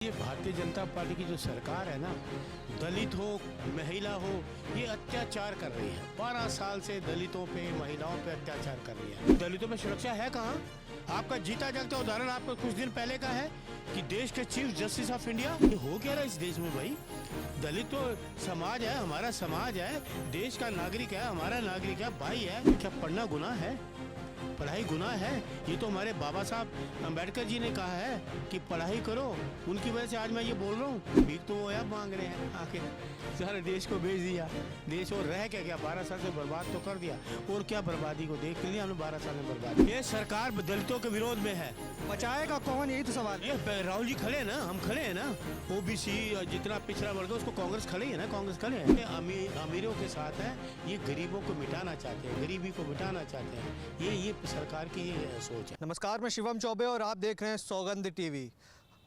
ये भारतीय जनता पार्टी की जो सरकार है ना, दलित हो महिला हो, ये अत्याचार कर रही है। 12 साल से दलितों पे महिलाओं पे अत्याचार कर रही है। दलितों में सुरक्षा है कहाँ? आपका जीता जागता उदाहरण आपको कुछ दिन पहले का है कि देश के चीफ जस्टिस ऑफ इंडिया, ये हो क्या रहा है इस देश में भाई? दलित तो समाज है, हमारा समाज है, देश का नागरिक है, हमारा नागरिक है, भाई है। क्या पढ़ना गुनाह है? पढ़ाई गुनाह है? ये तो हमारे बाबा साहब अम्बेडकर जी ने कहा है कि पढ़ाई करो। उनकी वजह से आज मैं ये बोल रहा हूँ। भीख तो वो अब मांग रहे हैं आखिर। सारे देश को बेच दिया, देश और रह क्या 12 साल से बर्बाद तो कर दिया। और क्या बर्बादी को देख लिया हमने 12 साल में बर्बाद। ये सरकार दलितों के विरोध में है, बचाएगा कौन, यही तो सवाल। ये राहुल जी खड़े हैं ना, हम खड़े हैं ना। ओबीसी जितना पिछड़ा वर्ग है उसको कांग्रेस खड़े है ना, कांग्रेस खड़े हैं। अमीरों के साथ है, ये गरीबों को मिटाना चाहते हैं, गरीबी को मिटाना चाहते हैं। ये सरकार की ये सोच है। नमस्कार, मैं शिवम चौबे और आप देख रहे हैं सौगंध टीवी।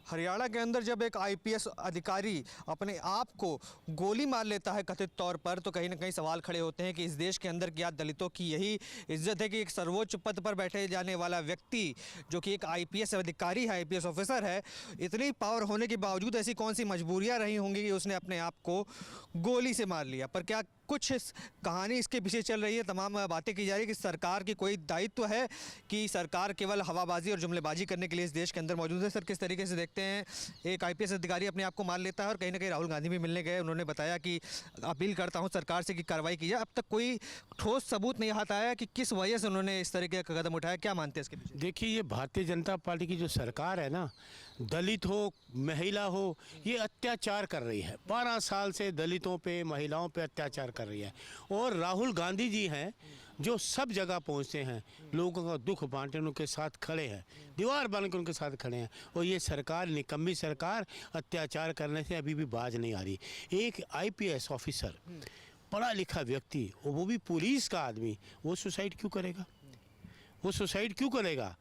हरियाणा के अंदर जब एक आईपीएस अधिकारी अपने आप को गोली मार लेता है कथित तौर पर, तो कहीं ना कहीं सवाल खड़े होते हैं कि इस देश के अंदर क्या दलितों की यही इज्जत है कि एक सर्वोच्च पद पर बैठे जाने वाला व्यक्ति जो कि एक आईपीएस अधिकारी है, आईपीएस ऑफिसर है, इतनी पावर होने के बावजूद ऐसी कौन सी मजबूरियां रही होंगी कि उसने अपने आप को गोली से मार लिया? पर क्या कुछ कहानी इसके पीछे चल रही है? तमाम बातें की जा रही है कि सरकार की कोई दायित्व है कि सरकार केवल हवाबाजी और जुमलेबाजी करने के लिए इस देश के अंदर मौजूद है? सर, किस तरीके से देखते हैं एक आईपीएस अधिकारी अपने आप को मार लेता है और कहीं ना कहीं राहुल गांधी भी मिलने गए, उन्होंने बताया कि अपील करता हूं सरकार से कि कार्रवाई की जाए। अब तक कोई ठोस सबूत नहीं हाथ आया कि किस वजह से उन्होंने इस तरीके का कदम उठाया। क्या मानते हैं इसके पीछे? देखिए, ये भारतीय जनता पार्टी की जो सरकार है ना, दलित हो महिला हो, ये अत्याचार कर रही है। 12 साल से दलितों पे महिलाओं पे अत्याचार कर रही है। और राहुल गांधी जी हैं जो सब जगह पहुंचते हैं, लोगों का दुख बांटे, उनके साथ खड़े हैं, दीवार बन के उनके साथ खड़े हैं। और ये सरकार, निकम्मी सरकार, अत्याचार करने से अभी भी बाज नहीं आ रही। एक आईपीएस ऑफिसर, पढ़ा लिखा व्यक्ति, वो भी पुलिस का आदमी, वो सुसाइड क्यों करेगा? वो सुसाइड क्यों करेगा?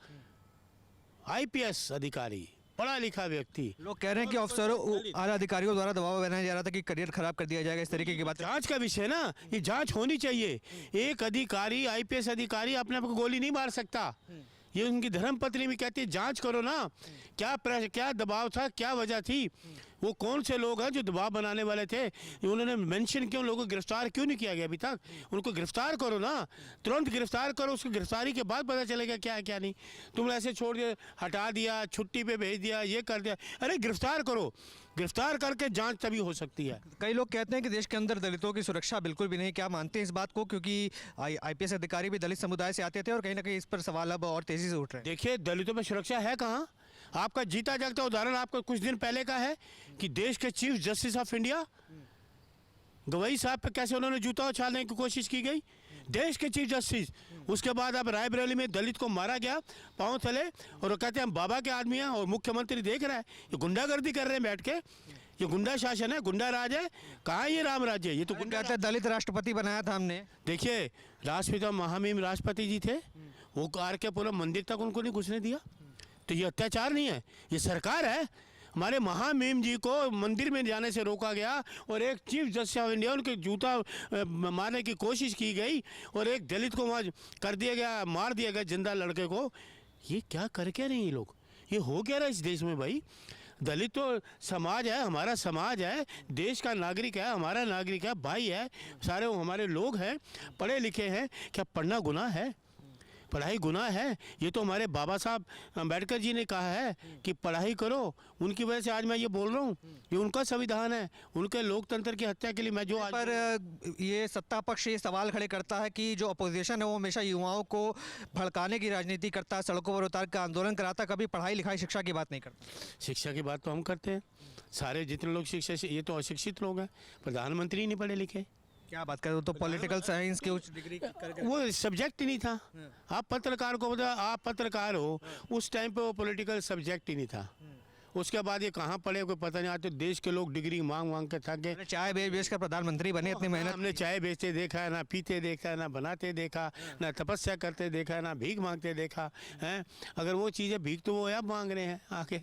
आईपीएस अधिकारी, पढ़ा लिखा व्यक्ति। लोग कह रहे हैं कि अफसरों, आला अधिकारियों द्वारा दबाव बनाया जा रहा था कि करियर खराब कर दिया जाएगा, इस तरीके की बात। जांच का विषय ना, ये जांच होनी चाहिए। एक अधिकारी, आईपीएस अधिकारी अपने आप को गोली नहीं मार सकता। ये उनकी धर्मपत्नी भी कहती है जांच करो ना, क्या दबाव था, क्या वजह थी, वो कौन से लोग हैं जो दबाव बनाने वाले थे, उन्होंने मेंशन क्यों, लोगों को गिरफ्तार क्यों नहीं किया गया अभी तक? उनको गिरफ्तार करो ना, तुरंत गिरफ्तार करो। उसकी गिरफ्तारी के बाद पता चलेगा क्या है क्या नहीं। तुम ऐसे छोड़ दिया, हटा दिया, छुट्टी पे भेज दिया, ये कर दिया। अरे गिरफ्तार करो, गिरफ्तार करके जांच तभी हो सकती है। कई लोग कहते हैं कि देश के अंदर दलितों की सुरक्षा बिल्कुल भी नहीं। क्या मानते हैं इस बात को? क्योंकि आईपीएस अधिकारी भी दलित समुदाय से आते थे और कहीं ना कहीं इस पर सवाल अब और तेजी से उठ रहे हैं। देखिए, दलितों में सुरक्षा है कहाँ? आपका जीता जागता उदाहरण आपको कुछ दिन पहले का है कि देश के chief justice of India Gavai साहब पे कैसे उन्होंने जूता उछालने की कोशिश की गई, देश के चीफ जस्टिस। उसके बाद अब रायबरेली में दलित को मारा गया पांव तले, और वो कहते हैं हम बाबा के आदमी हैं, और मुख्यमंत्री देख रहा है ये गुंडागर्दी कर रहे हैं बैठ के। ये गुंडा शासन है, गुंडा राज है। कहाँ ये राम राज्य है? ये तो गुंडा। कहते हैं दलित राष्ट्रपति बनाया था हमने। देखिए, राष्ट्रपिता महामहिम राष्ट्रपति जी थे, वो कार के पूरा मंदिर तक उनको नहीं घुसने दिया। तो ये अत्याचार नहीं है, ये सरकार है। हमारे महामहिम जी को मंदिर में जाने से रोका गया, और एक चीफ जस्टिस ऑफ इंडिया, उनके जूता मारने की कोशिश की गई, और एक दलित को वहाँ कर दिया गया, मार दिया गया जिंदा लड़के को। ये क्या कर क्या रहे हैं ये लोग? ये हो क्या रहा है इस देश में भाई? दलित तो समाज है, हमारा समाज है, देश का नागरिक है, हमारा नागरिक है, भाई है, सारे हमारे लोग हैं, पढ़े लिखे हैं। क्या पढ़ना गुनाह है? पढ़ाई गुनाह है? ये तो हमारे बाबा साहब अम्बेडकर जी ने कहा है कि पढ़ाई करो। उनकी वजह से आज मैं ये बोल रहा हूँ। ये उनका संविधान है, उनके लोकतंत्र की हत्या के लिए मैं जो आज। पर ये सत्ता पक्ष ये सवाल खड़े करता है कि जो अपोजिशन है वो हमेशा युवाओं को भड़काने की राजनीति करता है, सड़कों पर उतार कर आंदोलन कराता, कभी पढ़ाई लिखाई शिक्षा की बात नहीं करता। शिक्षा की बात तो हम करते हैं, सारे जितने लोग शिक्षा से, ये तो अशिक्षित लोग हैं। प्रधानमंत्री नहीं पढ़े लिखे। क्या बात करें, तो पॉलिटिकल साइंस के उच्च डिग्री वो सब्जेक्ट ही नहीं था। आप पत्रकार को बता, आप पत्रकार हो, उस टाइम पे वो पॉलिटिकल सब्जेक्ट ही नहीं था। उसके बाद ये कहाँ पढ़े कोई पता नहीं। आते देश के लोग डिग्री मांग मांग के थक गए। चाय बेच बेच कर प्रधानमंत्री बने, इतनी मेहनत। हमने चाय बेचते देखा है, ना पीते देखा है, ना बनाते देखा, ना तपस्या करते देखा है, ना भीख मांगते देखा है। अगर वो चीज़ें भीख तो वो अब मांग रहे हैं आके।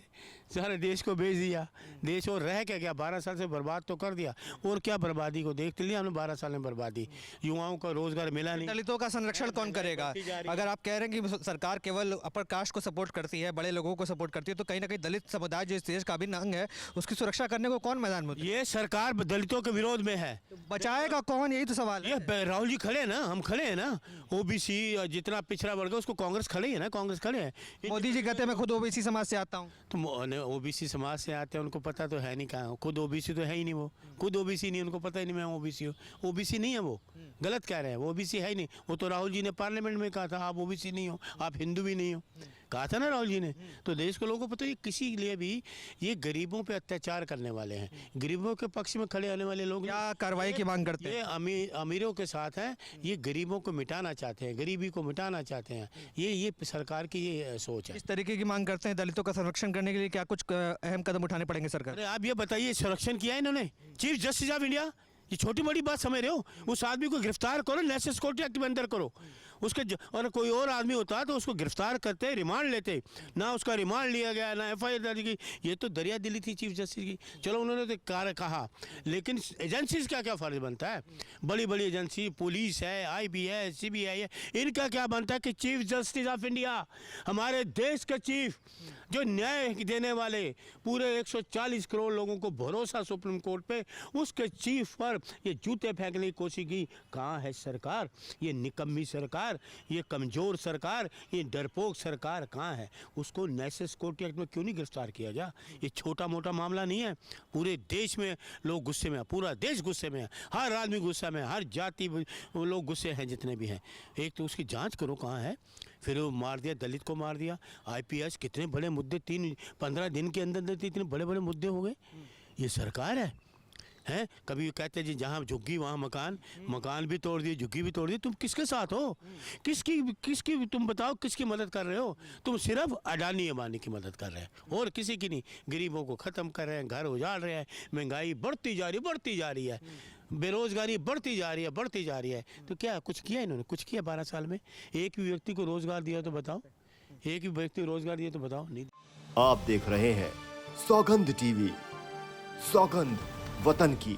सारे देश को बेच दिया, देश और रह क्या 12 साल से बर्बाद तो कर दिया। और क्या बर्बादी को देख लिया हमने 12 साल में बर्बादी। युवाओं का रोजगार मिला नहीं। दलितों का संरक्षण कौन करेगा? अगर आप कह रहे हैं कि सरकार केवल अपर कास्ट को सपोर्ट करती है, बड़े लोगों को सपोर्ट करती है, तो कहीं ना कहीं दलित समुदाय समुदाय जो इस देश का अभिन्न अंग है उसकी सुरक्षा करने को कौन मैदान में उतरे? ये सरकार दलितों के विरोध में है। तो बचाएगा कौन, यही तो सवाल है। ये राहुल जी खड़े हैं ना, हम खड़े हैं ना। ओबीसी जितना पिछड़ा वर्ग है उसको कांग्रेस खड़े है ना, कांग्रेस खड़े है। मोदी जी कहते हैं मैं खुद ओबीसी समाज से आता हूँ। तो ओबीसी समाज से आते हैं, उनको पता तो है नहीं कहाँ, खुद ओबीसी तो है ही नहीं, वो खुद ओबीसी नहीं, उनको पता ही नहीं मैं ओबीसी हूँ। ओबीसी नहीं है वो, गलत कह रहे हैं, वो ओबीसी है ही नहीं। वो तो राहुल जी ने पार्लियामेंट में कहा था आप ओबीसी नहीं हो, आप हिंदू भी नहीं हो, कहा था ना राहुल जी ने। तो देश के लोगों को पता है किसी लिए भी ये गरीबों पे अत्याचार करने वाले हैं, गरीबों के पक्ष में खड़े होने वाले लोग क्या कार्रवाई की मांग करते हैं? ये अमीरों के साथ है, ये गरीबों को मिटाना चाहते हैं, गरीबी को मिटाना चाहते हैं। ये सरकार की ये सोच है। इस तरीके की मांग करते हैं दलितों का संरक्षण करने के लिए क्या कुछ अहम कदम उठाने पड़ेंगे सरकार? अरे आप ये बताइए, संरक्षण किया है इन्होंने? चीफ जस्टिस ऑफ इंडिया, ये छोटी बड़ी बात समझ रहे हो? उस आदमी को गिरफ्तार करो, नेशनल सिक्योरिटी एक्ट में अंदर करो उसके और कोई और आदमी होता तो उसको गिरफ्तार करते, रिमांड लेते, ना उसका रिमांड लिया गया, ना एफआईआर दर्ज की। ये तो दरिया दिली थी चीफ जस्टिस की। चलो उन्होंने तो कहा, लेकिन एजेंसीज का क्या फर्ज बनता है? बड़ी बड़ी एजेंसी, पुलिस है, IPS, CBI है, इनका क्या बनता है कि चीफ जस्टिस ऑफ इंडिया, हमारे देश के चीफ, जो न्याय देने वाले, पूरे 140 करोड़ लोगों को भरोसा सुप्रीम कोर्ट पे, उसके चीफ पर ये जूते फेंकने की कोशिश की। कहाँ है सरकार? ये निकम्मी सरकार, ये कमजोर सरकार, ये डरपोक सरकार कहाँ है? उसको नेशनल सिक्योरिटी एक्ट में क्यों नहीं गिरफ्तार किया जा? ये छोटा मोटा मामला नहीं है। पूरे देश में लोग गुस्से में है, पूरा देश गुस्से में है, हर आदमी गुस्से में है, हर जाति लोग गुस्से हैं जितने भी हैं। एक तो उसकी जांच करो कहाँ है। फिर वो मार दिया, दलित को मार दिया, IPS, कितने बड़े मुद्दे 15 दिन के अंदर इतने बड़े बड़े मुद्दे हो गए। ये सरकार है हैं? कभी कहते जी जहाँ झुग्गी वहाँ मकान भी तोड़ दिए, झुग्गी भी तोड़ दी। तुम किसके साथ हो? किसकी तुम बताओ, किसकी मदद कर रहे हो? तुम सिर्फ अडानी अंबानी की मदद कर रहे हैं और किसी की नहीं। गरीबों को ख़त्म कर रहे हैं, घर उजाड़ रहे हैं, महंगाई बढ़ती जा रही है, बेरोजगारी बढ़ती जा रही है। तो क्या कुछ किया इन्होंने? कुछ किया 12 साल में? एक भी व्यक्ति को रोजगार दिया तो बताओ? एक भी व्यक्ति को रोजगार दिया तो बताओ? नहीं। आप देख रहे हैं सौगंध TV, सौगंध वतन की।